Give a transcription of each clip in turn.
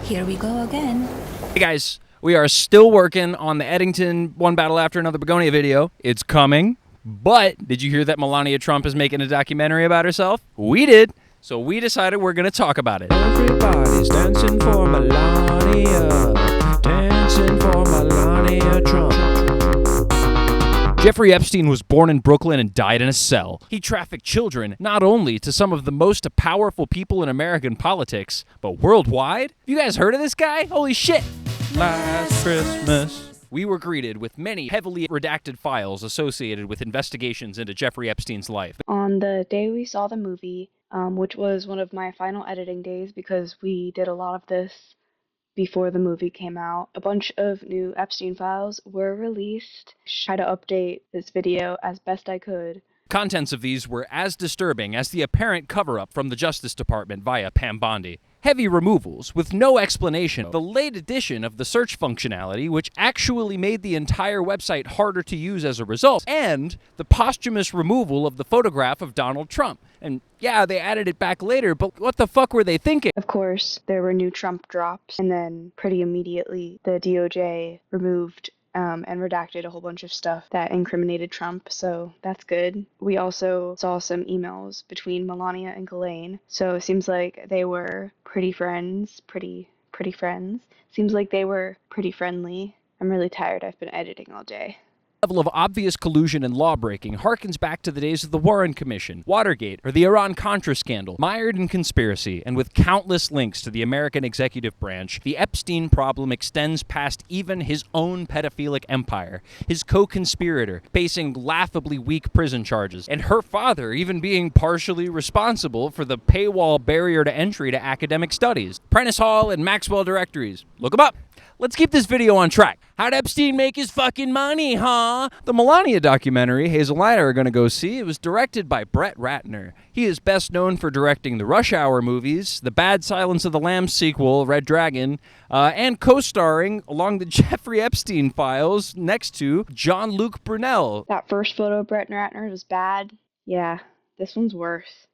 Here we go again. Hey guys, we are still working on the Eddington One Battle After Another Begonia video. It's coming. But did you hear that Melania Trump is making a documentary about herself? We did. So we decided we're going to talk about it. Everybody's dancing for Melania. Dancing for Melania Trump. Jeffrey Epstein was born in Brooklyn and died in a cell. He trafficked children not only to some of the most powerful people in American politics, but worldwide. Have you guys heard of this guy? Holy shit! Last Christmas. We were greeted with many heavily redacted files associated with investigations into Jeffrey Epstein's life. On the day we saw the movie, which was one of my final editing days because we did a lot of this before the movie came out, a bunch of new Epstein files were released. Try to update this video as best I could. Contents of these were as disturbing as the apparent cover-up from the Justice Department via Pam Bondi. Heavy removals with no explanation, the late addition of the search functionality, which actually made the entire website harder to use as a result, and the posthumous removal of the photograph of Donald Trump. And yeah, they added it back later, but what the fuck were they thinking? Of course, there were new Trump drops, and then pretty immediately the DOJ removed and redacted a whole bunch of stuff that incriminated Trump, so that's good. We also saw some emails between Melania and Ghislaine, so it seems like they were pretty friends. Seems like they were pretty friendly. I'm really tired. I've been editing all day. Level of obvious collusion and lawbreaking harkens back to the days of the Warren Commission, Watergate, or the Iran-Contra scandal. Mired in conspiracy and with countless links to the American executive branch, the Epstein problem extends past even his own pedophilic empire, his co-conspirator facing laughably weak prison charges, and her father even being partially responsible for the paywall barrier to entry to academic studies. Prentice Hall and Maxwell directories. Look them up. Let's keep this video on track. How'd Epstein make his fucking money, huh? The Melania documentary Hazel and Ander are going to go see. It was directed by Brett Ratner. He is best known for directing the Rush Hour movies, the Bad Silence of the Lambs sequel, Red Dragon, and co-starring along the Jeffrey Epstein files next to Jean-Luc Brunel. That first photo of Brett Ratner was bad. Yeah, this one's worse.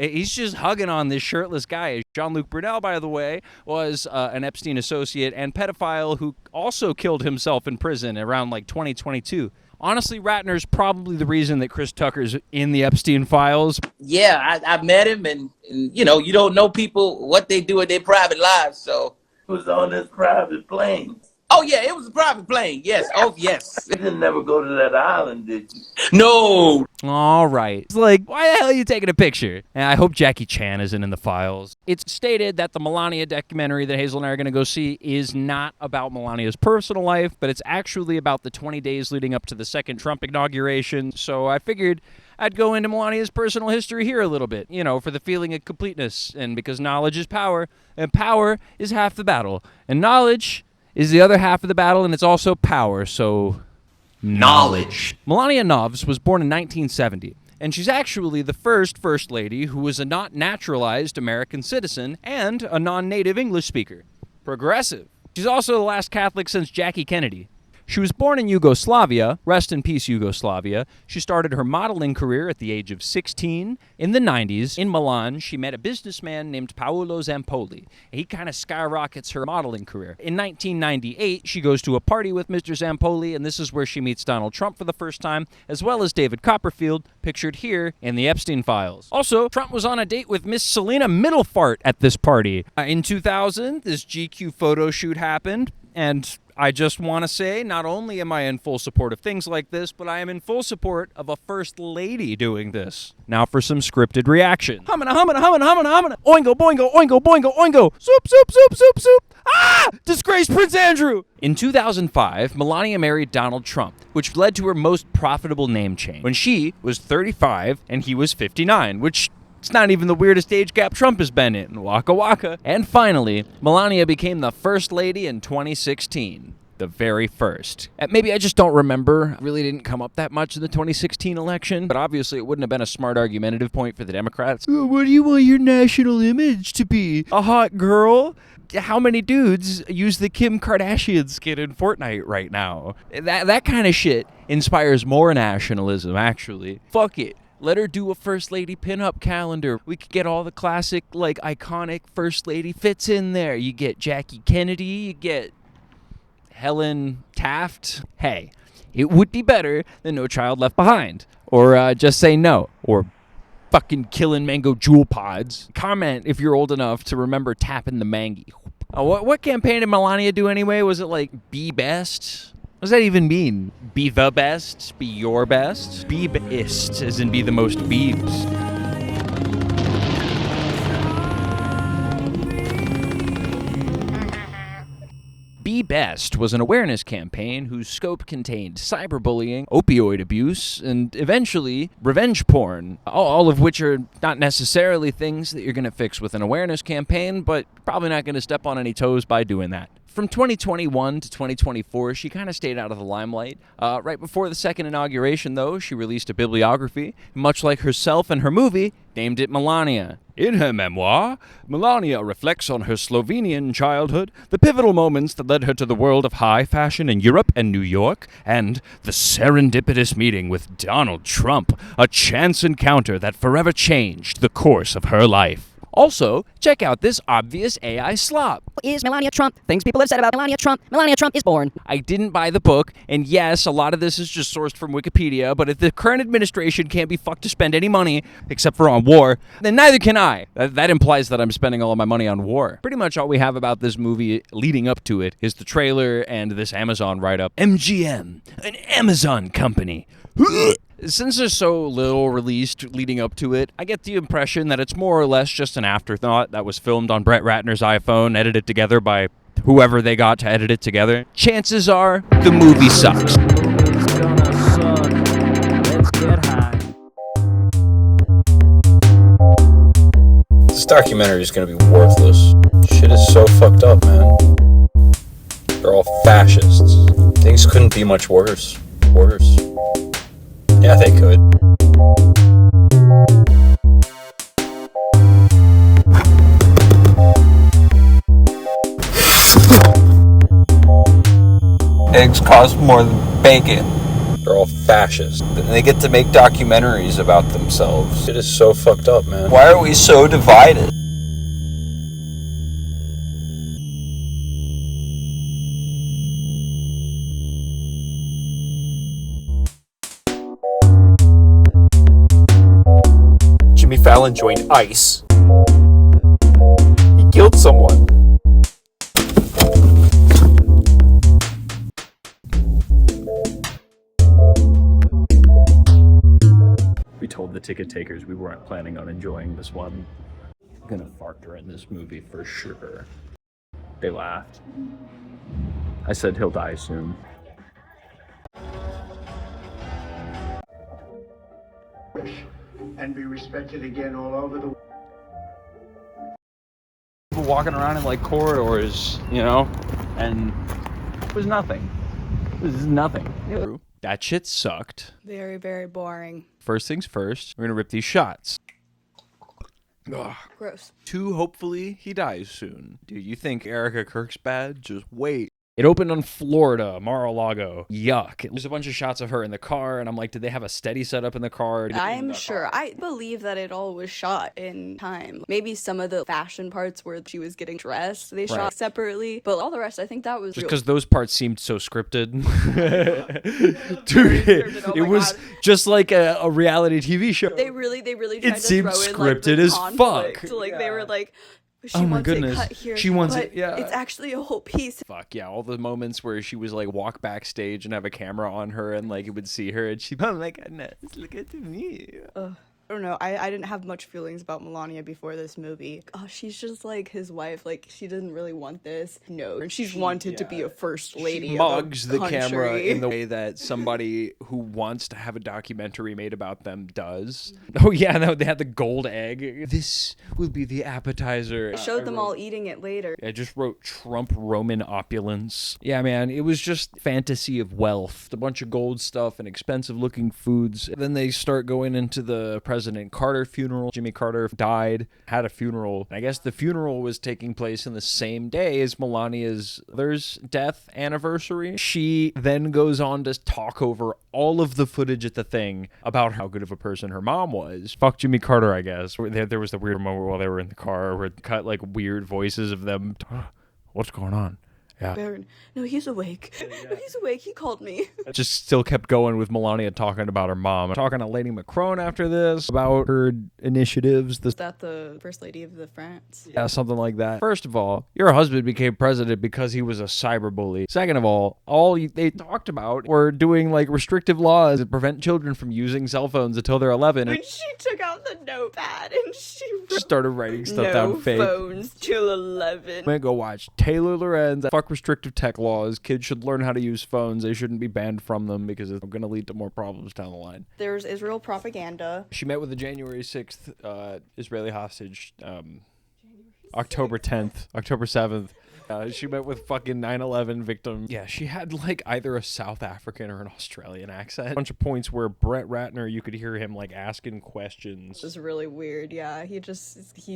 He's just hugging on this shirtless guy. Jean-Luc Brunel, by the way, was an Epstein associate and pedophile who also killed himself in prison around like 2022. Honestly, Ratner's probably the reason that Chris Tucker's in the Epstein files. Yeah, I met him, and you know, you don't know people, what they do in their private lives, so. It was on this private plane. Oh, yeah, it was a private plane, yes, oh, yes. You didn't never go to that island, did you? No. All right. It's like, why the hell are you taking a picture? And I hope Jackie Chan isn't in the files. It's stated that the Melania documentary that Hazel and I are going to go see is not about Melania's personal life, but it's actually about the 20 days leading up to the second Trump inauguration. So I figured I'd go into Melania's personal history here a little bit, you know, for the feeling of completeness, and because knowledge is power, and power is half the battle, and knowledge is the other half of the battle, and it's also power, so knowledge. Melania Novs was born in 1970, and she's actually the first lady who was a not naturalized American citizen and a non-native English speaker. Progressive. She's also the last Catholic since Jackie Kennedy. She was born in Yugoslavia. Rest in peace, Yugoslavia. She started her modeling career at the age of 16. In the 90s, in Milan, she met a businessman named Paolo Zampoli. He kind of skyrockets her modeling career. In 1998, she goes to a party with Mr. Zampoli, and this is where she meets Donald Trump for the first time, as well as David Copperfield, pictured here in the Epstein files. Also, Trump was on a date with Miss Selena Middlefart at this party. In 2000, this GQ photo shoot happened, and I just want to say, not only am I in full support of things like this, but I am in full support of a first lady doing this. Now for some scripted reaction. Humana, humana, humana, humana, humana. Oingo, boingo, oingo, boingo, oingo. Soup, soup, soup, soup, soup. Ah! Disgraced Prince Andrew! In 2005, Melania married Donald Trump, which led to her most profitable name change, when she was 35 and he was 59, which it's not even the weirdest age gap Trump has been in. Waka waka. And finally, Melania became the first lady in 2016. The very first. Maybe I just don't remember. It really didn't come up that much in the 2016 election, but obviously it wouldn't have been a smart argumentative point for the Democrats. What do you want your national image to be? A hot girl? How many dudes use the Kim Kardashian skin in Fortnite right now? That kind of shit inspires more nationalism, actually. Fuck it. Let her do a First Lady pinup calendar. We could get all the classic, like, iconic First Lady fits in there. You get Jackie Kennedy, you get Helen Taft. Hey, it would be better than No Child Left Behind. Or Just Say No. Or fucking killing mango jewel pods. Comment if you're old enough to remember tapping the mangy. What campaign did Melania do anyway? Was it like be best? What does that even mean? Be the best? Be your best? Beebist, as in be the most beebs. Be Best was an awareness campaign whose scope contained cyberbullying, opioid abuse, and eventually revenge porn, all of which are not necessarily things that you're going to fix with an awareness campaign, but probably not going to step on any toes by doing that. From 2021 to 2024, she kind of stayed out of the limelight. Right before the second inauguration, though, she released a bibliography, much like herself and her movie, named it Melania. In her memoir, Melania reflects on her Slovenian childhood, the pivotal moments that led her to the world of high fashion in Europe and New York, and the serendipitous meeting with Donald Trump, a chance encounter that forever changed the course of her life. Also, check out this obvious AI slop. Is Melania Trump? Things people have said about Melania Trump. Melania Trump is born. I didn't buy the book, and yes, a lot of this is just sourced from Wikipedia, but if the current administration can't be fucked to spend any money, except for on war, then neither can I. That implies that I'm spending all of my money on war. Pretty much all we have about this movie leading up to it is the trailer and this Amazon write-up. MGM, an Amazon company. Since there's so little released leading up to it, I get the impression that it's more or less just an afterthought that was filmed on Brett Ratner's iPhone, edited together by whoever they got to edit it together. Chances are, the movie sucks. It's gonna suck. Let's get high. This documentary is gonna be worthless. Shit is so fucked up, man. They're all fascists. Things couldn't be much worse. Yeah, they could. Eggs cost more than bacon. They're all fascists. And they get to make documentaries about themselves. It is so fucked up, man. Why are we so divided? Jimmy Fallon joined ICE. He killed someone. We told the ticket takers we weren't planning on enjoying this one. I'm gonna fart during this movie for sure. They laughed. I said he'll die soon. And be respected again all over the world. People walking around in like corridors, you know, and it was nothing. It was nothing. That shit sucked. Very, very boring. First things first, we're gonna rip these shots. Ugh. Gross. 2, hopefully he dies soon. Dude, you think Erica Kirk's bad? Just wait. It opened on Florida, Mar-a-Lago. Yuck. There's a bunch of shots of her in the car, and I'm like, did they have a steady setup in the car? I'm sure. I believe that it all was shot in time. Maybe some of the fashion parts where she was getting dressed, they shot separately, but all the rest, I think that was just real. because those parts seemed so scripted. Dude, it was just like a reality TV show. They really tried it to seemed throw scripted in, like, as conflict. fuck. Like, they were like, she Oh my wants goodness. it cut here, She wants but it, yeah. it's actually a whole piece. Fuck yeah, all the moments where she was like walk backstage and have a camera on her and like it would see her and she, oh my goodness, look at me. I don't know. I didn't have much feelings about Melania before this movie. Oh, she's just like his wife. Like, she didn't really want this. No. And she's wanted to be a first lady. She mugs the camera country. in the way that somebody who wants to have a documentary made about them does. Oh yeah, no, they had the gold egg. This will be the appetizer. I showed them all eating it later. I just wrote Trump Roman opulence. Yeah, man, it was just fantasy of wealth. A bunch of gold stuff and expensive looking foods. And then they start going into the President Carter funeral. Jimmy Carter died, had a funeral. I guess the funeral was taking place in the same day as Melania's mother's death anniversary. She then goes on to talk over all of the footage at the thing about how good of a person her mom was. Fuck Jimmy Carter, I guess. There was the weird moment while they were in the car where it cut like weird voices of them. What's going on? Yeah. Baron, no, he's awake. No, he's awake. He called me. Just still kept going with Melania talking about her mom. Talking to Lady Macron after this about her initiatives. Is that the First Lady of the France? Yeah, something like that. First of all, your husband became president because he was a cyberbully. Second of all they talked about were doing like restrictive laws that prevent children from using cell phones until they're 11. When she took out the notepad and she started writing stuff down fake. No phones till 11. I'm gonna go watch Taylor Lorenz. Fuck restrictive tech laws. Kids should learn how to use phones. They shouldn't be banned from them because it's going to lead to more problems down the line. There's Israel propaganda. She met with the January 6th Israeli hostage October 10th, October 7th. She met with fucking 9/11 victim. Yeah, she had like either a South African or an Australian accent. A bunch of points where Brett Ratner, you could hear him like asking questions. It was really weird. Yeah, he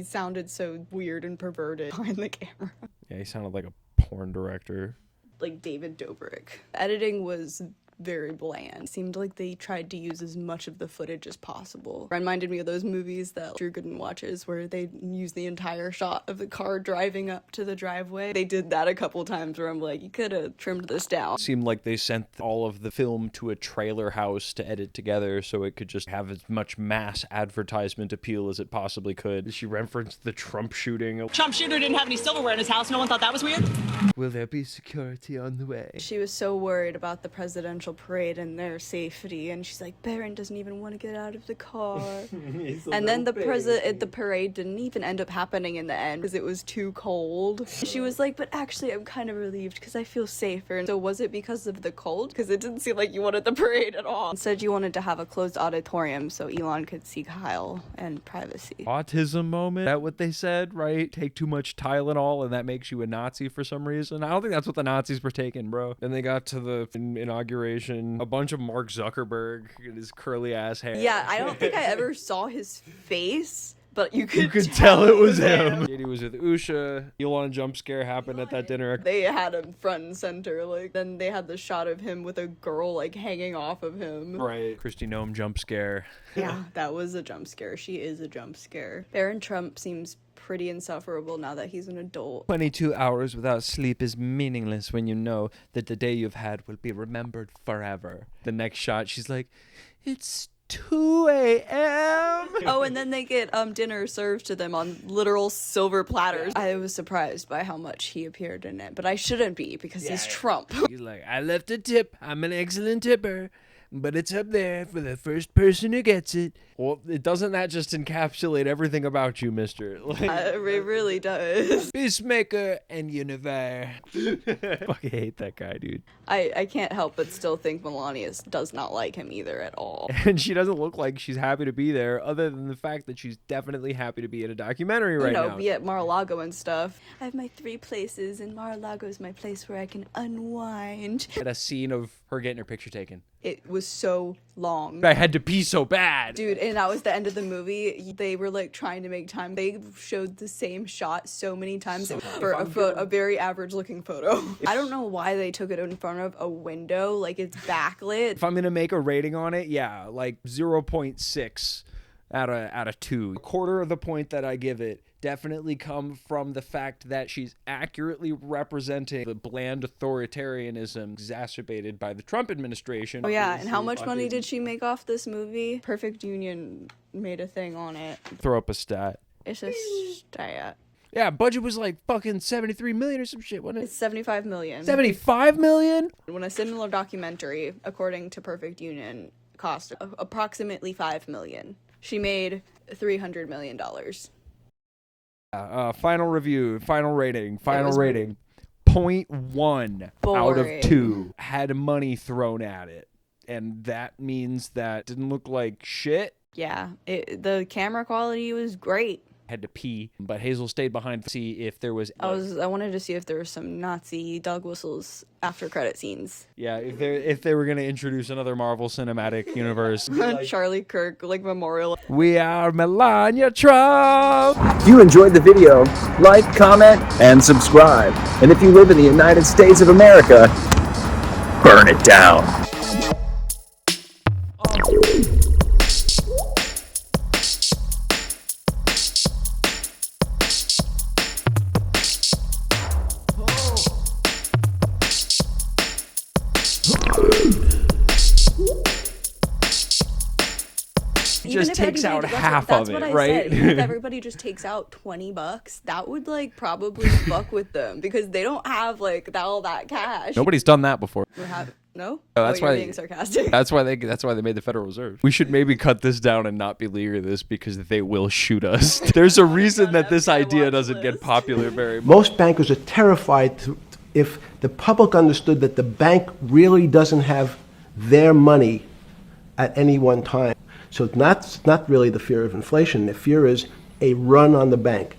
sounded so weird and perverted behind the camera. Yeah, he sounded like a porn director. Like David Dobrik. Editing was very bland. Seemed like they tried to use as much of the footage as possible. Reminded me of those movies that Drew Gooden watches where they use the entire shot of the car driving up to the driveway. They did that a couple times where I'm like, you could have trimmed this down. Seemed like they sent all of the film to a trailer house to edit together so it could just have as much mass advertisement appeal as it possibly could. She referenced the Trump shooting. Trump shooter didn't have any silverware in his house. No one thought that was weird? Will there be security on the way? She was so worried about the presidential parade and their safety, and she's like, Barron doesn't even want to get out of the car. And then the parade didn't even end up happening in the end because it was too cold. She was like, but actually I'm kind of relieved because I feel safer. And so was it because of the cold? Because it didn't seem like you wanted the parade at all. Instead you wanted to have a closed auditorium so Elon could see Kyle and privacy. Autism moment? Is that what they said, right? Take too much Tylenol and that makes you a Nazi for some reason? I don't think that's what the Nazis were taking, bro. Then they got to the inauguration. A bunch of Mark Zuckerberg and his curly ass hair. Yeah, I don't think I ever saw his face, but you could tell it was him. Katie was with Usha. Elon jump scare happened at that dinner. They had him front and center. Like, then they had the shot of him with a girl like hanging off of him. Right. Kristi Noem jump scare. Yeah, that was a jump scare. She is a jump scare. Barron Trump seems pretty insufferable now that he's an adult. 22 hours without sleep is meaningless when you know that the day you've had will be remembered forever. The next shot, she's like, it's 2 a.m. Oh, and then they get dinner served to them on literal silver platters. I was surprised by how much he appeared in it, but I shouldn't be because he's Trump. He's like, I left a tip. I'm an excellent tipper. But it's up there for the first person who gets it. Well, doesn't that just encapsulate everything about you, mister? Like, it really does. Peacemaker and Univer. Fucking hate that guy, dude. I can't help but still think Melania does not like him either at all. And she doesn't look like she's happy to be there, other than the fact that she's definitely happy to be in a documentary right now. Be at Mar-a-Lago and stuff. I have my 3 places, and Mar-a-Lago is my place where I can unwind. At a scene of her getting her picture taken. It was so long. I had to pee so bad. Dude, and that was the end of the movie. They were like trying to make time. They showed the same shot so many times for a very average looking photo. I don't know why they took it in front of a window. Like, it's backlit. If I'm going to make a rating on it, yeah, like 0.6 out of 2. A quarter of the point that I give it definitely come from the fact that she's accurately representing the bland authoritarianism exacerbated by the Trump administration. Oh yeah, and how much money did she make off this movie? Perfect Union made a thing on it. Throw up a stat. It's a stat. Yeah, budget was like fucking 73 million or some shit, wasn't it? It's 75 million. 75 million? When a similar documentary, according to Perfect Union, cost approximately 5 million. She made $300 million. Final review, final rating. 0.1 out of 2 had money thrown at it. And that means that didn't look like shit. Yeah, the camera quality was great. had to pee, but Hazel stayed behind to see if there was. I wanted to see if there were some Nazi dog whistles after credit scenes. Yeah, if they were gonna introduce another Marvel Cinematic Universe. Charlie Kirk, like, memorial. We are Melania Trump! If you enjoyed the video, like, comment, and subscribe. And if you live in the United States of America, burn it down. Just takes out half of it, right? If everybody just takes out $20, that would, like, probably fuck with them, because they don't have, like, all that cash. Nobody's done that before. No? Oh, that's you're why being sarcastic. That's why they made the Federal Reserve. We should maybe cut this down and not be leader of this, because they will shoot us. There's a reason that this idea doesn't get popular very much. Most bankers are terrified if the public understood that the bank really doesn't have their money at any one time. So it's not really the fear of inflation. The fear is a run on the bank.